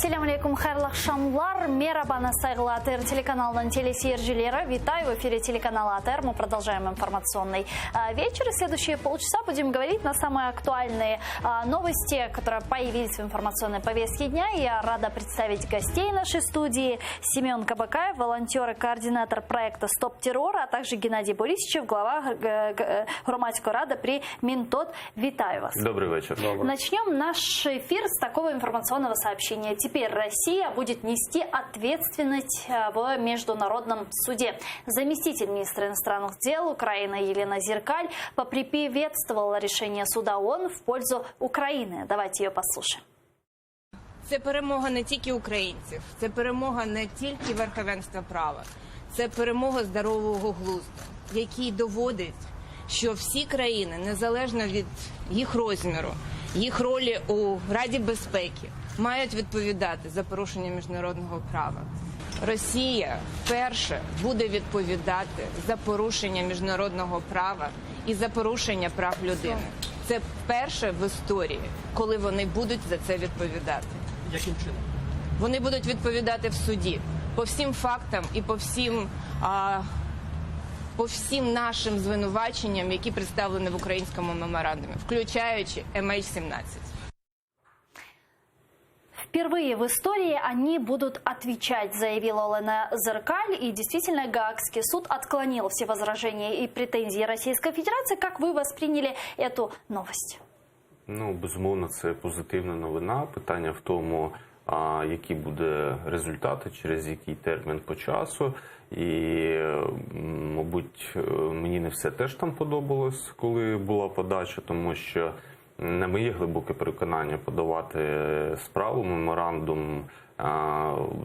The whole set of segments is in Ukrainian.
Ассаляму алейкум, хайрлах шамлар. Мерабана сайгла АТР телеканалдан телесъезжелера. Витаю в эфире телеканала АТР. Мы продолжаем информационный вечер. И следующие полчаса будем говорить на самые актуальные новости, которые появились в информационной повестке дня. Я рада представить гостей нашей студии. Семен Кабакаев, волонтер и координатор проекта «Стоп террор», а также Геннадий Борисович, глава громадской рады при Минтод. Витаю вас. Добрый вечер. Начнем наш эфир с такого информационного сообщения. Теперь Россия будет нести ответственность в международном суде. Заместитель министра иностранных дел Украины Елена Зеркаль поприветствовала решение суда ООН в пользу Украины. Давайте ее послушаем. Це перемога не тільки українців, це перемога не тільки верховенства права, це перемога здорового глузду, який доводить, що всі країни, незалежно від їх розміру, їх ролі у Раді безпеки, мають відповідати за порушення міжнародного права. Росія вперше буде відповідати за порушення міжнародного права і за порушення прав людини. Це вперше в історії, коли вони будуть за це відповідати. Яким чином? Вони будуть відповідати в суді по всім фактам і по всім нашим звинуваченням, які представлені в українському меморандумі, включаючи MH17. Впервые в истории они будут отвечать, заявила Елена Зеркаль. И действительно, Гаагский суд отклонил все возражения и претензии Российской Федерации. Как вы восприняли эту новость? Ну, безумовно, це позитивна новина. Питання в тому, які буде результати, через який термін по часу. І, мабуть, мені не все теж там подобалось, коли була подача, тому що на моє глибоке переконання подавати справу, меморандум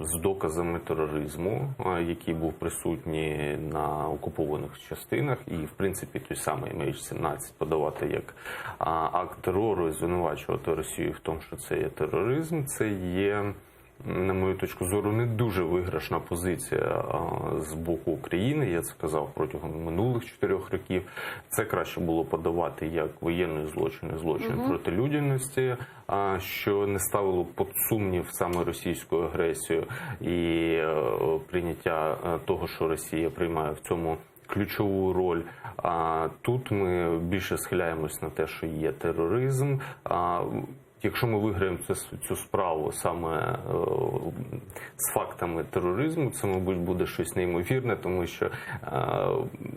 з доказами тероризму, який був присутній на окупованих частинах, і, в принципі, той самий MH17 подавати як акт терору і звинувачувати Росію в тому, що це є тероризм, це є, на мою точку зору, не дуже виграшна позиція з боку України. Я це казав протягом минулих 4 років. Це краще було подавати як воєнний злочин і злочин проти людяності, що не ставило під сумнів саме російську агресію і прийняття того, що Росія приймає в цьому ключову роль. Тут ми більше схиляємось на те, що є тероризм. Якщо ми виграємо цю справу саме з фактами тероризму, це, мабуть, буде щось неймовірне, тому що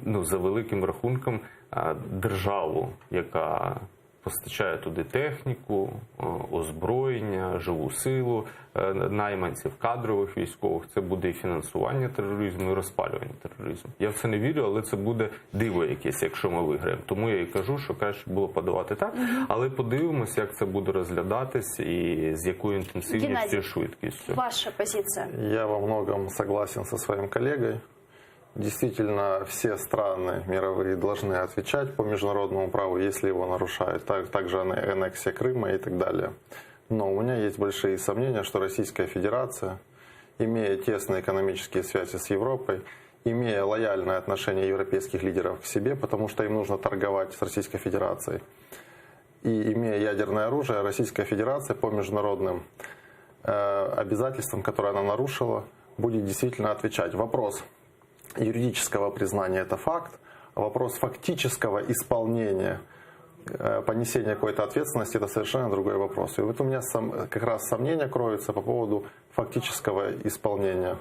за великим рахунком державу, яка постачає туди техніку, озброєння, живу силу, найманців, кадрових військових, це буде і фінансування тероризму, і розпалювання тероризму. Я в це не вірю, але це буде диво якесь, якщо ми виграємо. Тому я і кажу, що краще було подавати так, але подивимося, як це буде розглядатись і з якою інтенсивністю і швидкістю. Ваша позиция? Я во многом согласен со своим коллегой. Действительно, все страны мировые должны отвечать по международному праву, если его нарушают. Также аннексия Крыма и так далее. Но у меня есть большие сомнения, что Российская Федерация, имея тесные экономические связи с Европой, имея лояльное отношение европейских лидеров к себе, потому что им нужно торговать с Российской Федерацией, и имея ядерное оружие, Российская Федерация по международным обязательствам, которые она нарушила, будет действительно отвечать. Вопрос юридического признания – это факт, а вопрос фактического исполнения, понесения какой-то ответственности – это совершенно другой вопрос. И вот у меня как раз сомнения кроются по поводу фактического исполнения.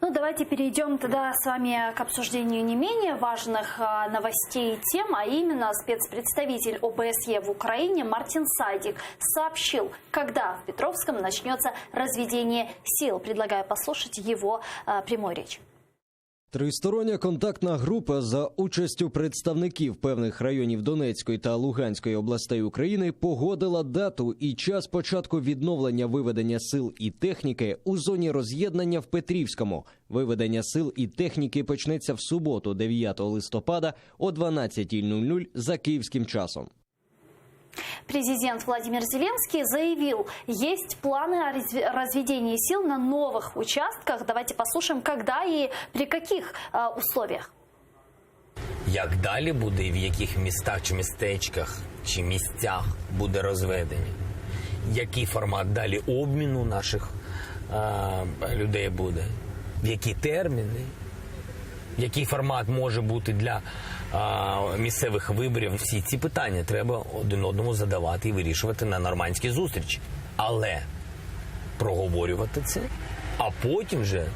Ну, давайте перейдем тогда с вами к обсуждению не менее важных новостей и тем, а именно спецпредставитель ОБСЕ в Украине Мартин Сайдик сообщил, когда в Петровском начнется разведение сил. Предлагаю послушать его прямую речь. Тристороння контактна група за участю представників певних районів Донецької та Луганської областей України погодила дату і час початку відновлення виведення сил і техніки у зоні роз'єднання в Петрівському. Виведення сил і техніки почнеться в суботу, 9 листопада о 12:00 за київським часом. Президент Владимир Зеленский заявил, есть планы о разведении сил на новых участках. Давайте послушаем, когда и при каких условиях. Як далі буде і в яких містах чи містечках чи місцях буде розведення? який формат далі обміну наших людей буде, в які терміни, який формат може бути для місцевих виборів. Всі ці питання треба один одному задавати і вирішувати на нормандській зустрічі. Але проговорювати це, а потім вже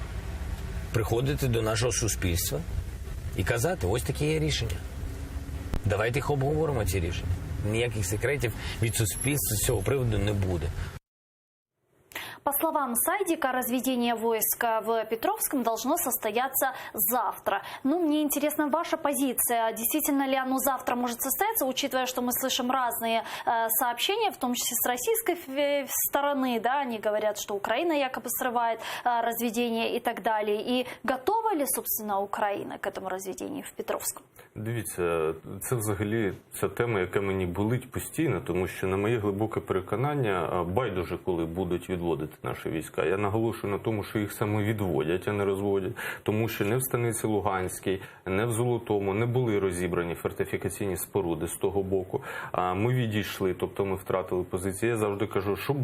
приходити до нашого суспільства і казати, ось таке є рішення. Давайте їх обговоримо, ці рішення. Ніяких секретів від суспільства з цього приводу не буде. По словам Сайдика, разведение войск в Петровском должно состояться завтра. Мне интересна ваша позиция. Действительно ли оно завтра может состояться, учитывая, что мы слышим разные сообщения, в том числе с российской стороны, да, они говорят, что Украина якобы срывает разведение и так далее. И готова ли, собственно, Украина к этому разведению в Петровском? Дивіться, це взагалі ця тема, яка мені болить постійно, тому що, на моє глибоке переконання, байдуже, коли будуть відводити наші війська. Я наголошую на тому, що їх саме відводять, а не розводять, тому що не в Станиці Луганській, не в Золотому не були розібрані фортифікаційні споруди з того боку. Ми відійшли, тобто ми втратили позиції. Я завжди кажу, що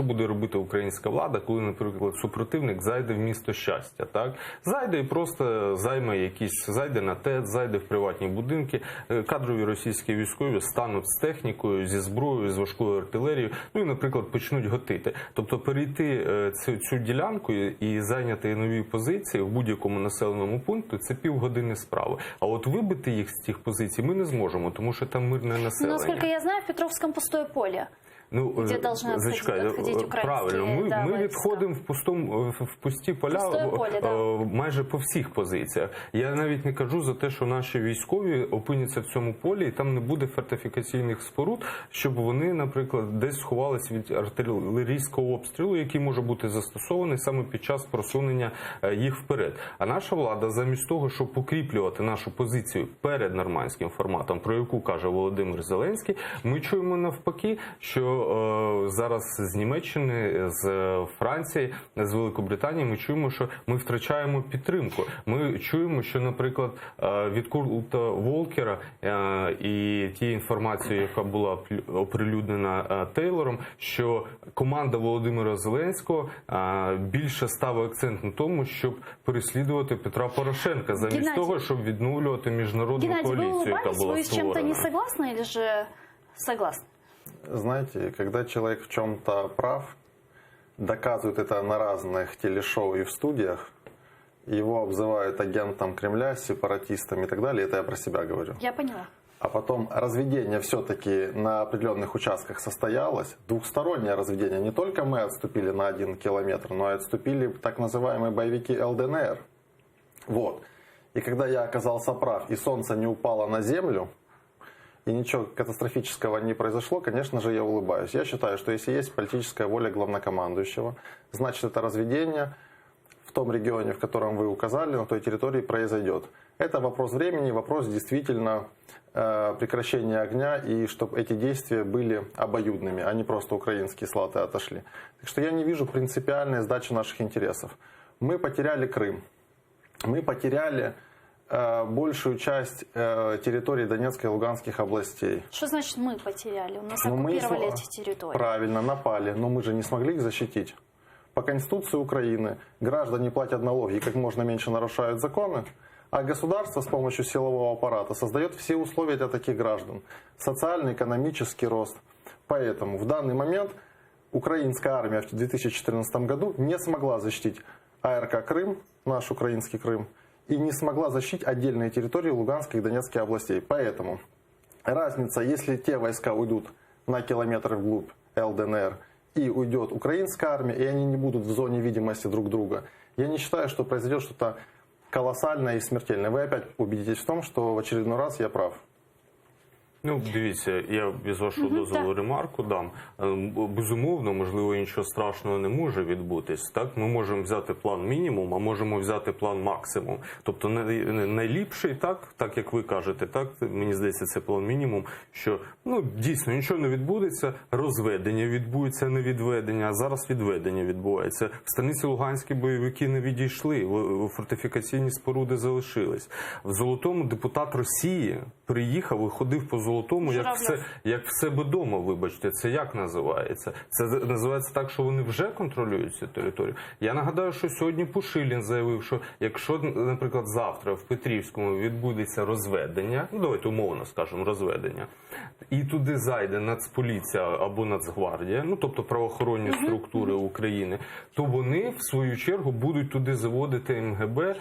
буде робити українська влада, коли, наприклад, супротивник зайде в місто Щастя, так? Зайде і просто зайде на ТЕЦ, зайде в приватні будинки, кадрові російські військові стануть з технікою, зі зброєю, з важкою артилерією, і, наприклад, почнуть гатити. Тобто перейти цю ділянку і зайняти нові позиції в будь-якому населеному пункті – це півгодини справи. А от вибити їх з цих позицій ми не зможемо, тому що там мирне населення. Насколько я знаю, в Петровском пустое поле. Где должны отходить украинские, правильно, ми войска. відходимо в пусті поля поле, да. майже по всіх позиціях. Я навіть не кажу за те, що наші військові опиняться в цьому полі і там не буде фортифікаційних споруд, щоб вони, наприклад, десь сховалися від артилерійського обстрілу, який може бути застосований саме під час просунення їх вперед. А наша влада замість того, щоб покріплювати нашу позицію перед нормандським форматом, про яку каже Володимир Зеленський, ми чуємо навпаки, що зараз з Німеччини, з Франції, з Великобританії ми чуємо, що ми втрачаємо підтримку. Ми чуємо, що, наприклад, від Курта Волкера і тієї інформації, яка була оприлюднена Тейлором, що команда Володимира Зеленського більше ставить акцент на тому, щоб переслідувати Петра Порошенка, замість того, щоб відновлювати міжнародну коаліцію, яка була вы с чем-то не створена. согласны или же согласны? Знаете, когда человек в чем-то прав, доказывает это на разных телешоу и в студиях, его обзывают агентом Кремля, сепаратистом и так далее, это я про себя говорю. Я поняла. А потом разведение все-таки на определенных участках состоялось. Двухстороннее разведение. Не только мы отступили на 1 километр, но и отступили так называемые боевики ЛДНР. Вот. И когда я оказался прав, и солнце не упало на землю, и ничего катастрофического не произошло, конечно же, я улыбаюсь. Я считаю, что если есть политическая воля главнокомандующего, значит, это разведение в том регионе, в котором вы указали, на той территории произойдет. Это вопрос времени, вопрос действительно прекращения огня, и чтобы эти действия были обоюдными, а не просто украинские солдаты отошли. Так что я не вижу принципиальной сдачи наших интересов. Мы потеряли Крым, мы потеряли большую часть территории Донецкой и Луганских областей. Что значит мы потеряли? У нас Но мы оккупировали эти территории. Правильно, напали, но мы же не смогли их защитить. По Конституции Украины граждане платят налоги и как можно меньше нарушают законы, а государство с помощью силового аппарата создает все условия для таких граждан. Социальный, экономический рост. Поэтому в данный момент украинская армия в 2014 году не смогла защитить АРК Крым, наш украинский Крым, и не смогла защитить отдельные территории Луганской и Донецкой областей. Поэтому разница, если те войска уйдут на километр вглубь ЛДНР и уйдет украинская армия, и они не будут в зоне видимости друг друга, я не считаю, что произойдет что-то колоссальное и смертельное. Вы опять убедитесь в том, что в очередной раз я прав. Ну, дивіться, я з вашого дозволу ремарку дам. Безумовно, можливо, нічого страшного не може відбутись. Так, ми можемо взяти план мінімум, а можемо взяти план максимум. Тобто найліпший, так як ви кажете, так, мені здається, це план мінімум, що, дійсно, нічого не відбудеться, розведення відбудеться, не відведення, а зараз відведення відбувається. В Станиці Луганській бойовики не відійшли, фортифікаційні споруди залишились. В Золотому депутат Росії приїхав і ходив по Золотому тому, Журавльов. як в себе дома, вибачте, це як називається? Це називається так, що вони вже контролюють цю територію. Я нагадаю, що сьогодні Пушилін заявив, що якщо, наприклад, завтра в Петрівському відбудеться розведення, ну давайте умовно скажемо розведення, і туди зайде Нацполіція або Нацгвардія, ну тобто правоохоронні структури України, то вони в свою чергу будуть туди заводити МГБ,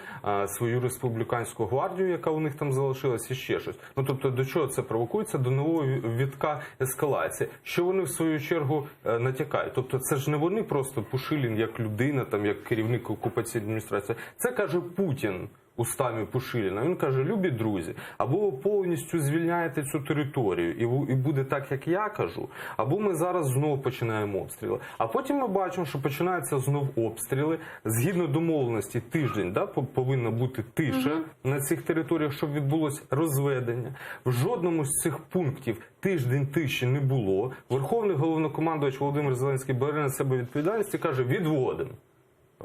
свою республіканську гвардію, яка у них там залишилась, і ще щось. Ну тобто до чого це провокується? До нового вітка ескалації. Що вони в свою чергу натякають? Тобто це ж не вони просто Пушилін як людина, там як керівник окупаційної адміністрації. Це каже Путін устами Пушиліна. Він каже: любі друзі, або ви повністю звільняєте цю територію і буде так, як я кажу, або ми зараз знову починаємо обстріли. А потім ми бачимо, що починаються знову обстріли. Згідно домовленості, тиждень повинна бути тиша на цих територіях, щоб відбулося розведення. В жодному з цих пунктів тиждень тиші не було. Верховний головнокомандувач Володимир Зеленський бере на себе відповідальність і каже: відводимо.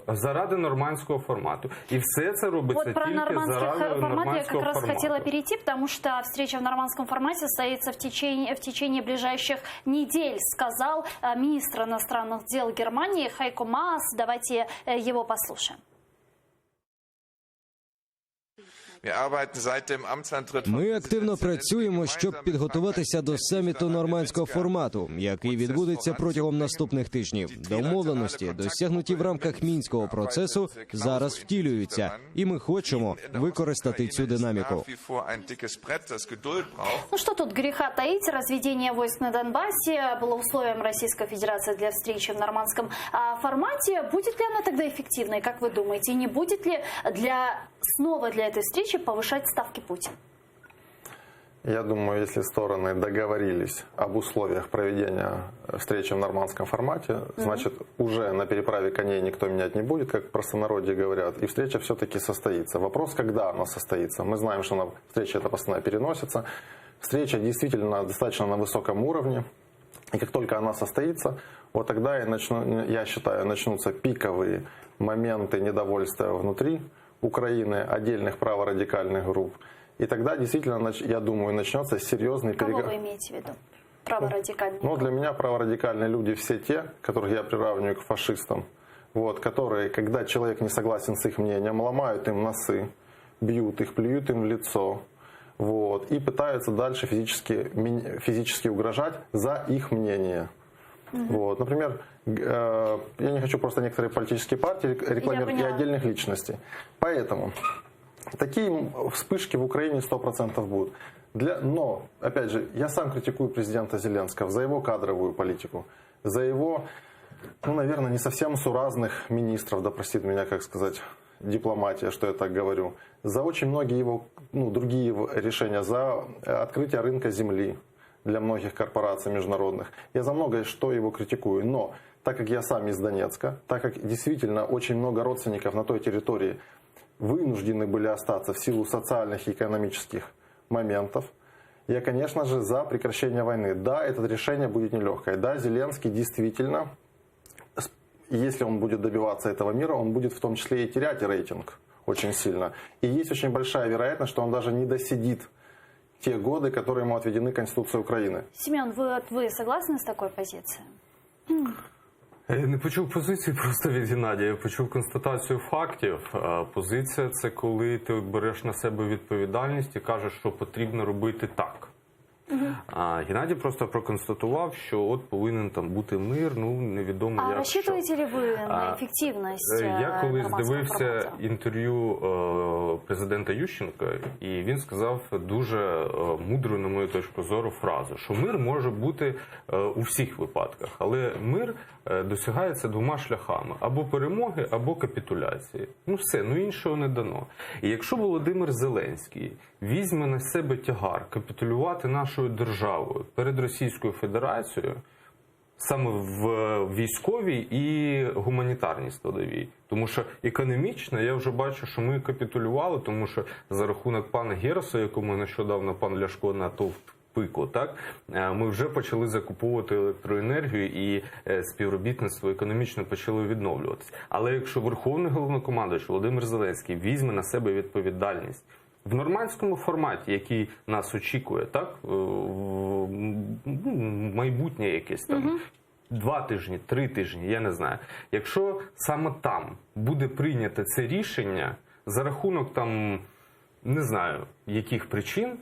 Заради нормандского формату. И все это робится вот про только нормандский заради формат я как раз формату. хотела перейти, потому что встреча в нормандском формате состоится в течение ближайших недель, сказал министр иностранных дел Германии Хайко Маас. Давайте его послушаем. Ми активно працюємо, щоб підготуватися до саміту нормандського формату, який відбудеться протягом наступних тижнів. Домовленості, досягнуті в рамках мінського процесу, зараз втілюються, і ми хочемо використати цю динаміку. Ну что тут греха таить, разведение войск на Донбассе было условием Российской Федерации для встречи в нормандском формате. Будет ли она тогда эффективной, как вы думаете? И не будет ли снова для этой встречи повышать ставки Путин? Я думаю, если стороны договорились об условиях проведения встречи в нормандском формате, значит, уже на переправе коней никто менять не будет, как в простонародье говорят, и встреча все-таки состоится. Вопрос, когда она состоится. Мы знаем, что встреча эта постоянно переносится. Встреча действительно достаточно на высоком уровне, и как только она состоится, вот тогда, я считаю, начнутся пиковые моменты недовольства внутри Украины, отдельных праворадикальных групп. И тогда действительно, я думаю, начнется серьезный переговор. Кого вы имеете в виду? Праворадикальные? Ну, для меня праворадикальные люди все те, которых я приравниваю к фашистам, вот, которые, когда человек не согласен с их мнением, ломают им носы, бьют их, плюют им в лицо, вот, и пытаются дальше физически угрожать за их мнение. Вот, например, я не хочу просто некоторые политические партии рекламировать и отдельных личностей. Поэтому такие вспышки в Украине 100% будут. Но, опять же, я сам критикую президента Зеленского за его кадровую политику, за его, ну, наверное, не совсем суразных министров, да простит меня, как сказать, дипломатия, что я так говорю, за очень многие его, другие его решения, за открытие рынка земли для многих корпораций международных. Я за многое что его критикую, но так как я сам из Донецка, так как действительно очень много родственников на той территории вынуждены были остаться в силу социальных и экономических моментов, я, конечно же, за прекращение войны. Да, это решение будет нелегкое. Да, Зеленский действительно, если он будет добиваться этого мира, он будет в том числе и терять рейтинг очень сильно. И есть очень большая вероятность, что он даже не досидит те годы, которые ему отведены Конституцией Украины. Семен, вы согласны с такой позицией? Я не почув позиції просто від Геннадія, я почув констатацію фактів. Позиція – це коли ти береш на себе відповідальність і кажеш, що потрібно робити так. Геннадій просто проконстатував, що от повинен там бути мир, невідомо як. А розчитуєте ли ви на ефективність Я колись дивився формату? інтерв'ю президента Ющенка, і він сказав дуже мудру, на мою точку зору, фразу, що мир може бути у всіх випадках, але мир досягається двома шляхами: або перемоги, або капітуляції. Все, іншого не дано. І якщо Володимир Зеленський візьме на себе тягар капітулювати нашою державою перед Російською Федерацією, саме в військовій і гуманітарній складовій. Тому що економічно я вже бачу, що ми капітулювали, тому що за рахунок пана Героса, якому нещодавно пан Ляшко натовп пику, так, ми вже почали закуповувати електроенергію і співробітництво економічно почало відновлюватися. Але якщо Верховний головнокомандувач Володимир Зеленський візьме на себе відповідальність В нормандському форматі, який нас очікує, так, майбутнє якесь там, 2 тижні, 3 тижні, я не знаю. Якщо саме там буде прийнято це рішення за рахунок там, не знаю, яких причин,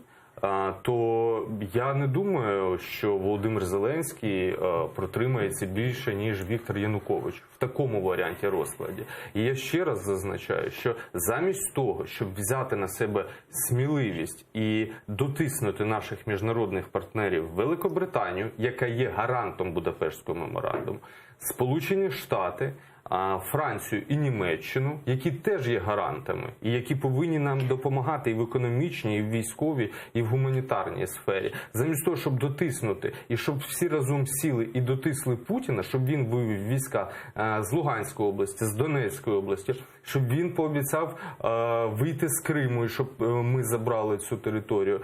то я не думаю, що Володимир Зеленський протримається більше, ніж Віктор Янукович в такому варіанті розкладі. І я ще раз зазначаю, що замість того, щоб взяти на себе сміливість і дотиснути наших міжнародних партнерів Великобританію, яка є гарантом Будапештського меморандуму, Сполучені Штати, Францію і Німеччину, які теж є гарантами, і які повинні нам допомагати і в економічній, і в військовій, і в гуманітарній сфері. Замість того, щоб дотиснути, і щоб всі разом сіли і дотисли Путіна, щоб він вивів війська з Луганської області, з Донецької області, щоб він пообіцяв вийти з Криму, і щоб ми забрали цю територію.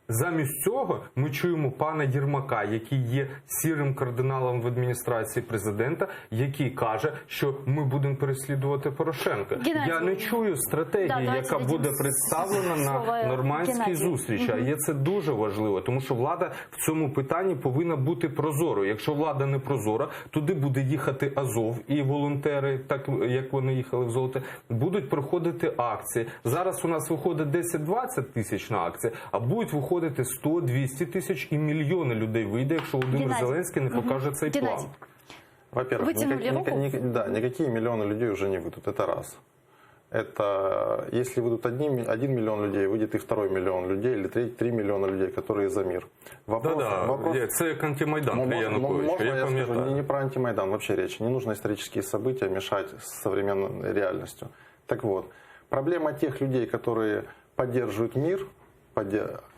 Замість цього ми чуємо пана Єрмака, який є сірим кардиналом в адміністрації президента, який каже, що ми будемо переслідувати Порошенка. Геннадій. Я не чую стратегії, яка буде представлена на нормандській зустрічі. А є це дуже важливо, тому що влада в цьому питанні повинна бути прозорою. Якщо влада не прозора, туди буде їхати Азов і волонтери, так як вони їхали в Золоте, будуть проходити акції. Зараз у нас виходить 10-20 тисяч на акції, а будуть виходити 100-200 тисяч і мільйони людей вийде, якщо Володимир Зеленський не покаже цей план. Во-первых, никакие миллионы людей уже не выйдут, это раз. Это если выйдут 1 миллион людей, выйдет и 2 миллион людей, или 3 миллиона людей, которые за мир. Вопрос, це як антимайдан для Януковича. Можно я скажу, не про антимайдан вообще речь. Не нужно исторические события мешать с современной реальностью. Так вот, проблема тех людей, которые поддерживают мир,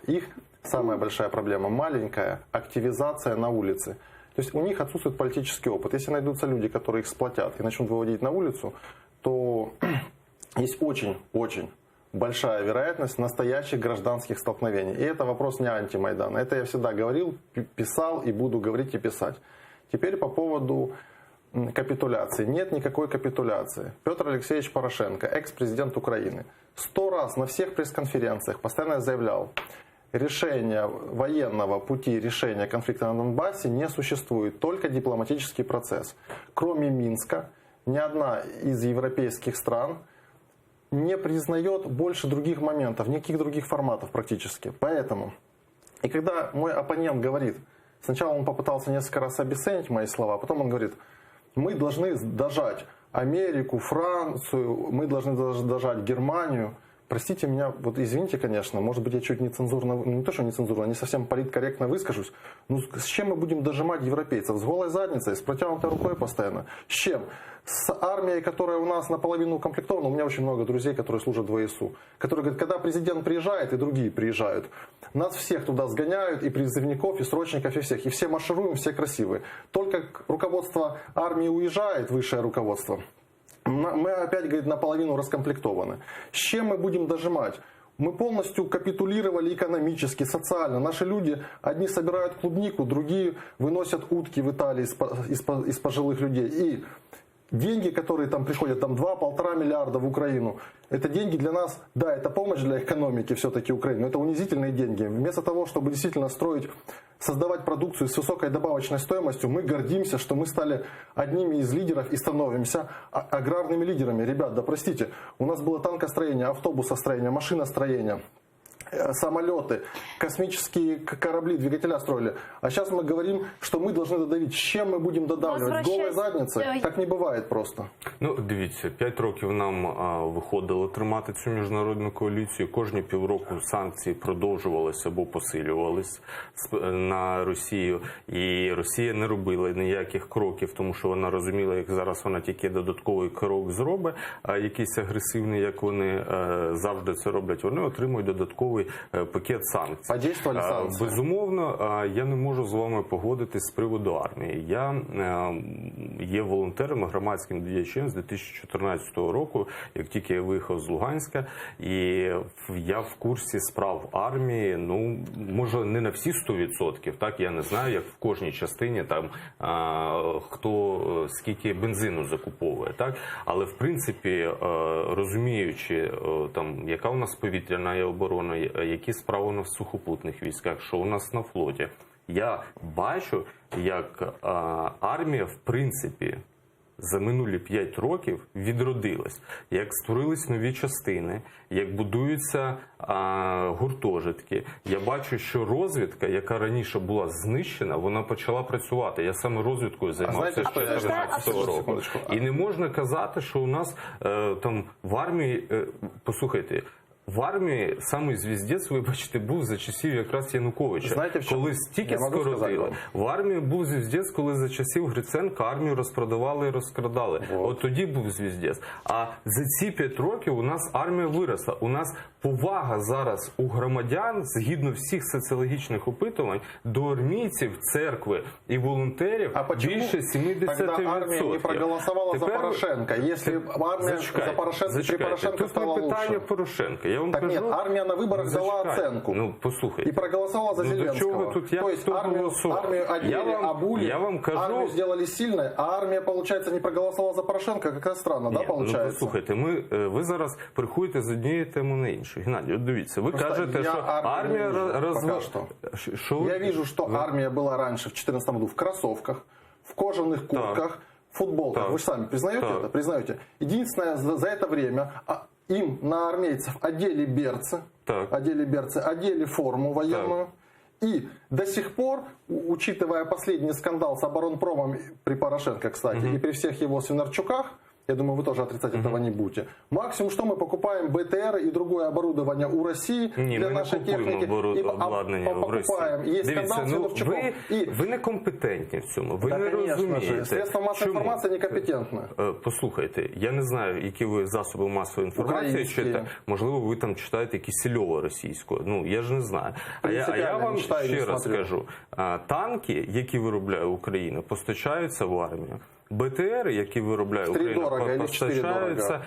их самая большая проблема, маленькая, активизация на улице. То есть у них отсутствует политический опыт. Если найдутся люди, которые их сплотят и начнут выводить на улицу, то есть очень-очень большая вероятность настоящих гражданских столкновений. И это вопрос не антимайдана. Это я всегда говорил, писал и буду говорить и писать. Теперь по поводу капитуляции. Нет никакой капитуляции. Петр Алексеевич Порошенко, экс-президент Украины, 100 раз на всех пресс-конференциях постоянно заявлял, решения военного пути решения конфликта на Донбассе не существует, только дипломатический процесс. Кроме Минска, ни одна из европейских стран не признает больше других моментов, никаких других форматов практически. Поэтому, и когда мой оппонент говорит, сначала он попытался несколько раз обесценить мои слова, а потом он говорит, мы должны дожать Америку, Францию, мы должны дожать Германию. Простите меня, вот извините, конечно, может быть, я чуть нецензурно, не то, что нецензурно, не совсем политкорректно выскажусь, но с чем мы будем дожимать европейцев? С голой задницей, с протянутой рукой постоянно? С чем? С армией, которая у нас наполовину укомплектована. У меня очень много друзей, которые служат в ВСУ, которые говорят, когда президент приезжает и другие приезжают, нас всех туда сгоняют, и призывников, и срочников, и всех. И все маршируем, все красивые. Только руководство армии уезжает, высшее руководство, мы опять, говорит, наполовину раскомплектованы. С чем мы будем дожимать? Мы полностью капитулировали экономически, социально. Наши люди, одни собирают клубнику, другие выносят утки в Италии из пожилых людей. И деньги, которые там приходят, там 2-1,5 миллиарда в Украину, это деньги для нас, да, это помощь для экономики все-таки Украины, но это унизительные деньги. Вместо того, чтобы действительно строить, создавать продукцию с высокой добавочной стоимостью, мы гордимся, что мы стали одними из лидеров и становимся аграрными лидерами. Ребят, да простите, у нас было танкостроение, автобусостроение, машиностроение, самолеты, космические корабли, двигателя строили. А сейчас мы говорим, что мы должны додавить. С чем мы будем додавливать? Голой задницей? Так не бывает просто. Ну, дивіться, 5 років нам виходило тримати цю міжнародну коаліцію. Кожні півроку санкції продовжувалися або посилювалися на Росію. І Росія не робила ніяких кроків, тому що вона розуміла, як зараз вона тільки додатковий крок зробить, якийсь агресивний, як вони завжди це роблять, вони отримують додатковий додатковий пакет санкцій. Подействовали санкції? Безумовно, я не можу з вами погодитись з приводу армії. Я є волонтером, громадським діячем з 2014 року, як тільки я виїхав з Луганська, і я в курсі справ армії, ну, може, не на всі 100%, так, я не знаю, як в кожній частині, там, хто скільки бензину закуповує, так, але, в принципі, розуміючи, там, яка у нас повітряна оборона, які справи у нас в сухопутних військах, що у нас на флоті, я бачу, як армія, в принципі, за минулі 5 років відродилась, як створились нові частини, як будуються гуртожитки. Я бачу, що розвідка, яка раніше була знищена, вона почала працювати. Я саме розвідкою займався ще 2014 року. І не можна казати, що у нас там в армії, послухайте, в армії самий звіздець, вибачте, був за часів якраз Януковича. Знаєте, коли стільки скоротили. В армії був звіздець, коли за часів Гриценка армію розпродавали і розкрадали. От тоді був звіздець. А за ці 5 років у нас армія виросла. У нас повага зараз у громадян, згідно всіх соціологічних опитувань, до армійців, церкви і волонтерів більше 70%. Тогда армия не проголосовала за Порошенка. Если армия за Порошенка, при Порошенко стало лучше. Тут не питання Порошенка. Я вам так кажу, нет, армия на выборах дала оценку. Ну, послухайте. И проголосовала за Зеленского. До чого тут То есть армию одели, обули, армию сделали сильной, а армия, получается, не проголосовала за Порошенка. Как-то странно, да, получается? Ну, послухайте, ви зараз переходите з однієї теми на іншу. Геннадій, от дивіться, ви кажете, що армія розвивається. Я вижу, что армия была раньше, в 2014 году, в кроссовках, в кожаных куртках, в футболках. Так. Вы же сами признаете это? Признаете. Единственное, за это время им на армейцев одели берцы, одели форму военную. И до сих пор, учитывая последний скандал с оборонпромом при Порошенко, кстати, и при всех его Свинарчуках, я думаю, вы тоже отрицать этого не будете. Максимум, что мы покупаем БТР и другое оборудование у России для нашей техники. Обладнання в Росії. Есть скандал с Свинарчуком. Ви некомпетентні в цьому, ви не конечно розумієте. же, средства массовой информации некомпетентны. Послухайте, я не знаю, які ви засоби масової інформації читаєте. Можливо, ви там читаєте Кисельова російського. Ну, я ж не знаю. А я вам ще раз скажу. Танки, які виробляє Україна, постачаються в армію. БТР, які виробляє Україна, постачаються...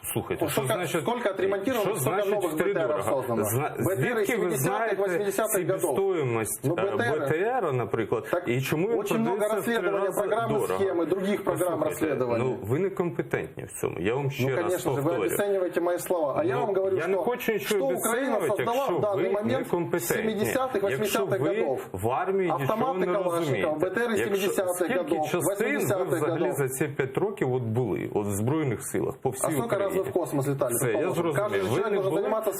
Слухайте, що значить, сколько отремонтировано, сколько новых БТР создано? Звідки ви знаєте себестоїмость БТР, наприклад, і чому він продається в 3 рази дорого? Схемы, других программ расследования. Ну, ви некомпетентні в цьому, я вам ще раз повторюю. Вы обесцениваете мои слова, а я вам говорю, я не хочу нічого обесценювати, якщо ви некомпетентні. Якщо ви в армії нічого не розумієте. Скільки частин ви взагалі за ці 5 років от були, от в Збройних силах, по всій Україні? Вы в космос летали. Все, я зрозумів.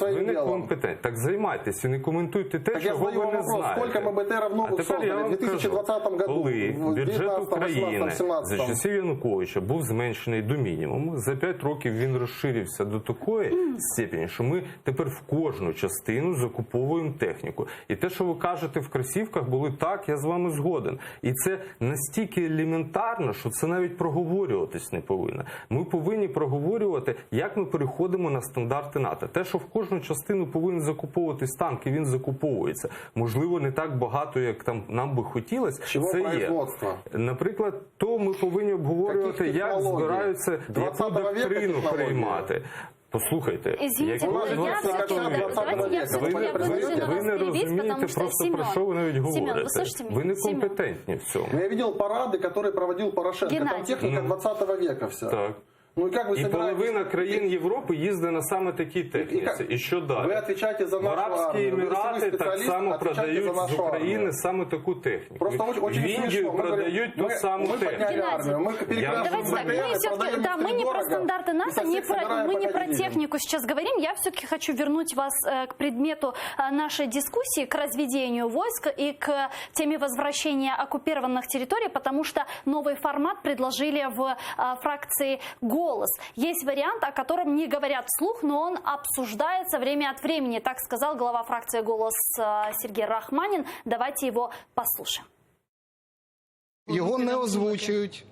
Ви не компетентні. Так займайтеся, не коментуйте те, чого ви не знаєте. Сколько мы БТРов новых создали в 2020 году? Коли бюджет України за часів Януковича був зменшений до мінімуму, за 5 років він розширився до такої степені, що ми тепер в кожну частину закуповуємо техніку. І те, що ви кажете в кросівках, були так, я з вами згоден. І це настільки елементарно, що це навіть проговорюватись не повинно. Ми повинні проговорювати, як ми переходимо на стандарти НАТО. Те, що в кожну частину повинен закуповуватись танк, і він закуповується. Можливо, не так багато, як там нам би хотілося. Це є. Наприклад, то ми повинні обговорювати, як збираються, яку доктрину приймати. Послухайте, извините, ви не розумієте просто, про що ви навіть говорите. Ви некомпетентні в цьому. Я видел парады, которые проводил Порошенко. Там техника 20 века вся. Так. Ну, и как вы і половина країн Європи їздить на саме такій техніці. І що далі? Ви відповідаєте за нашу Арабські Емірати так само продають з України саме таку техніку. Просто в Індію продають ту саму техніку. Мы не про стандарты НАТО, мы не про технику сейчас говорим. Я все-таки хочу вернуть вас к предмету нашей дискуссии, к разведению войск и к теме возвращения оккупированных территорий, потому что новый формат предложили в фракции «Голос». Есть вариант, о котором не говорят вслух, но он обсуждается время от времени. Так сказал глава фракции «Голос» Сергей Рахманин. Давайте его послушаем. Його не озвучують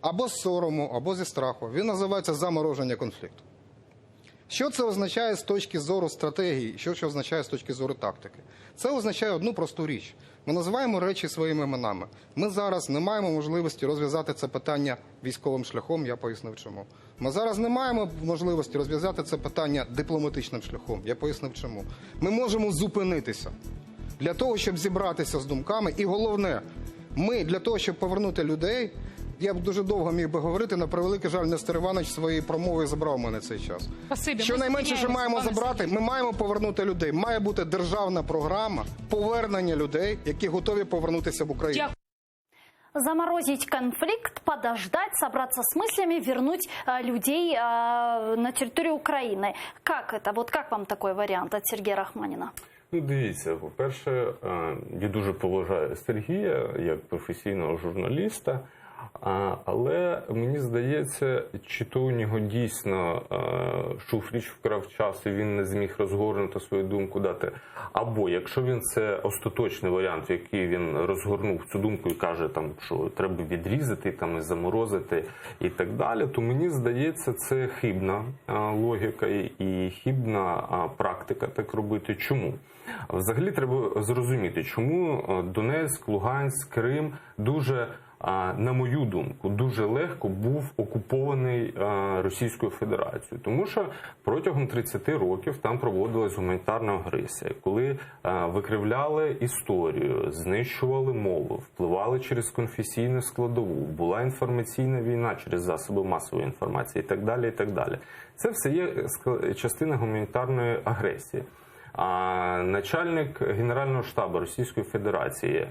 або з сорому, або зі страху. Він називається замороження конфлікту. Що це означає з точки зору стратегії? Що це означає з точки зору тактики? Це означає одну просту річ. Ми називаємо речі своїми іменами. Ми зараз не маємо можливості розв'язати це питання військовим шляхом, я пояснив чому. Ми зараз не маємо можливості розв'язати це питання дипломатичним шляхом, я пояснив чому. Ми можемо зупинитися для того, щоб зібратися з думками. І головне, ми для того, щоб повернути людей, я б дуже довго міг би говорити, на превеликий жаль, Нестор Іванович своєю промовою забрав у мене цей час. Спасибі. Що Ми найменше, що маємо зупиняємося, пане забрати, ми маємо повернути людей. Має бути державна програма повернення людей, які готові повернутися в Україну. Дякую. Заморозить конфликт, подождать, собраться с мыслями, вернуть людей на территорию Украины. Как это? Вот как вам такой вариант от Сергея Рахманина? Ну, дивіться, по-перше, я дуже поважаю Сергія як професійного журналіста, але мені здається, чи то у нього дійсно Шуфрич вкрав час і він не зміг розгорнути свою думку дати, або якщо він це остаточний варіант, в який він розгорнув цю думку і каже, там, що треба відрізати, там, і заморозити і так далі, то мені здається, це хибна логіка і хибна практика так робити. Чому? Взагалі треба зрозуміти, чому Донецьк, Луганськ, Крим дуже, на мою думку, дуже легко був окупований Російською Федерацією. Тому що протягом 30 років там проводилась гуманітарна агресія, коли викривляли історію, знищували мову, впливали через конфесійну складову, була інформаційна війна через засоби масової інформації і так далі, і так далі. Це все є частина гуманітарної агресії. Начальник Генерального штабу Російської Федерації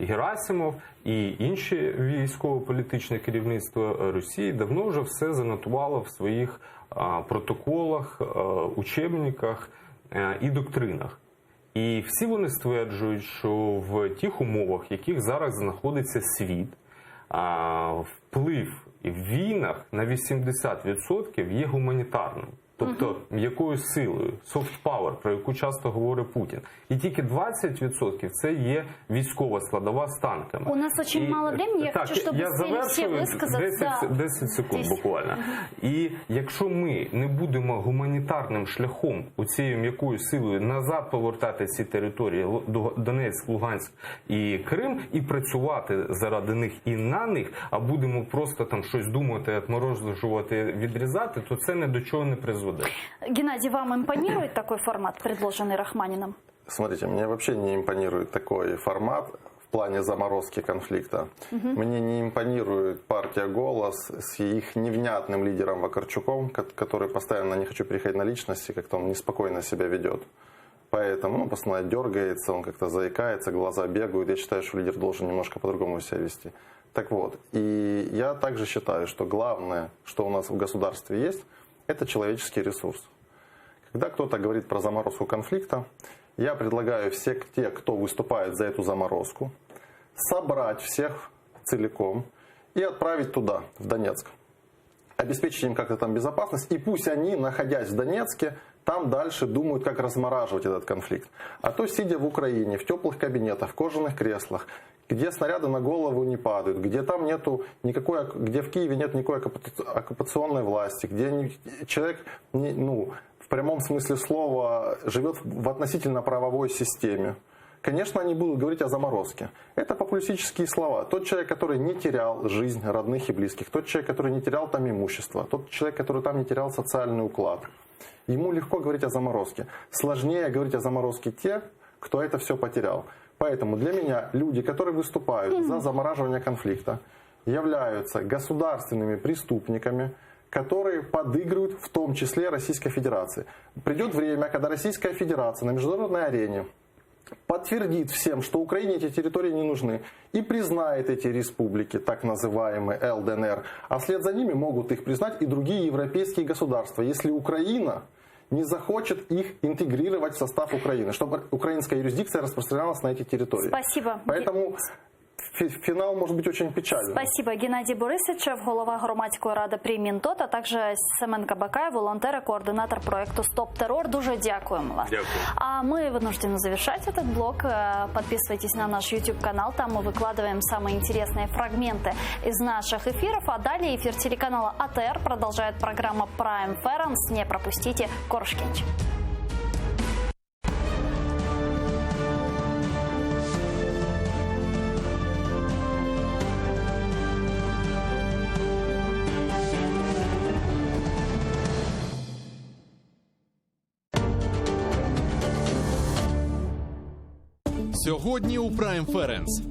Герасимов і інші військово-політичне керівництво Росії давно вже все занотувало в своїх протоколах, учебниках і доктринах. І всі вони стверджують, що в тих умовах, в яких зараз знаходиться світ, вплив в війнах на 80% є гуманітарним. Тобто якою силою, soft power, про яку часто говорить Путін. І тільки 20% це є військова складова з танками. У нас очень мало времени, я хочу, чтобы успели все высказаться. 10 секунд буквально. І якщо ми не будемо гуманітарним шляхом, оцією м'якою силою назад повертати ці території, Донецьк, Луганськ і Крим, і працювати заради них і на них, а будемо просто там щось думати, отморожувати, відрізати, то це ні до чого не призводить. Геннадий, вам импонирует такой формат, предложенный Рахманиным? Смотрите, мне вообще не импонирует такой формат в плане заморозки конфликта. Мне не импонирует партия «Голос» с их невнятным лидером Вакарчуком, который постоянно, не хочу переходить на личности, как-то он неспокойно себя ведет. Поэтому он постоянно дергается, он как-то заикается, глаза бегают. Я считаю, что лидер должен немножко по-другому себя вести. Так вот, и я также считаю, что главное, что у нас в государстве есть, это человеческий ресурс. Когда кто-то говорит про заморозку конфликта, я предлагаю всех те, кто выступает за эту заморозку, собрать всех целиком и отправить туда, в Донецк. Обеспечить им как-то там безопасность, и пусть они, находясь в Донецке, там дальше думают, как размораживать этот конфликт. А то, сидя в Украине, в теплых кабинетах, в кожаных креслах, где снаряды на голову не падают, где там нету никакой, где в Киеве нет никакой оккупационной власти, где человек, в прямом смысле слова, живет в относительно правовой системе. Конечно, они будут говорить о заморозке. Это популистические слова. Тот человек, который не терял жизнь родных и близких, тот человек, который не терял там имущество, тот человек, который там не терял социальный уклад, ему легко говорить о заморозке. Сложнее говорить о заморозке те, кто это все потерял. Поэтому для меня люди, которые выступают за замораживание конфликта, являются государственными преступниками, которые подыгрывают в том числе Российской Федерации. Придет время, когда Российская Федерация на международной арене подтвердит всем, что Украине эти территории не нужны, и признает эти республики, так называемые ЛДНР, а вслед за ними могут их признать и другие европейские государства, если Украина не захочет их интегрировать в состав Украины, чтобы украинская юрисдикция распространялась на эти территории. Спасибо. Поэтому финал может быть очень печальным. Спасибо, Геннадий Борисович, голова громадської ради при Мінтот, а також Семенка Бакай, волонтер и координатор проекту «Стоп террор». Дуже дякуємо вас. Дякую. А мы вынуждены завершать этот блок. Подписывайтесь на наш YouTube-канал, там мы выкладываем самые интересные фрагменты из наших эфиров. А далее эфир телеканала АТР продолжает программа Prime Ference. Не пропустите. Коршкинч. Сьогодні у Prime Ference.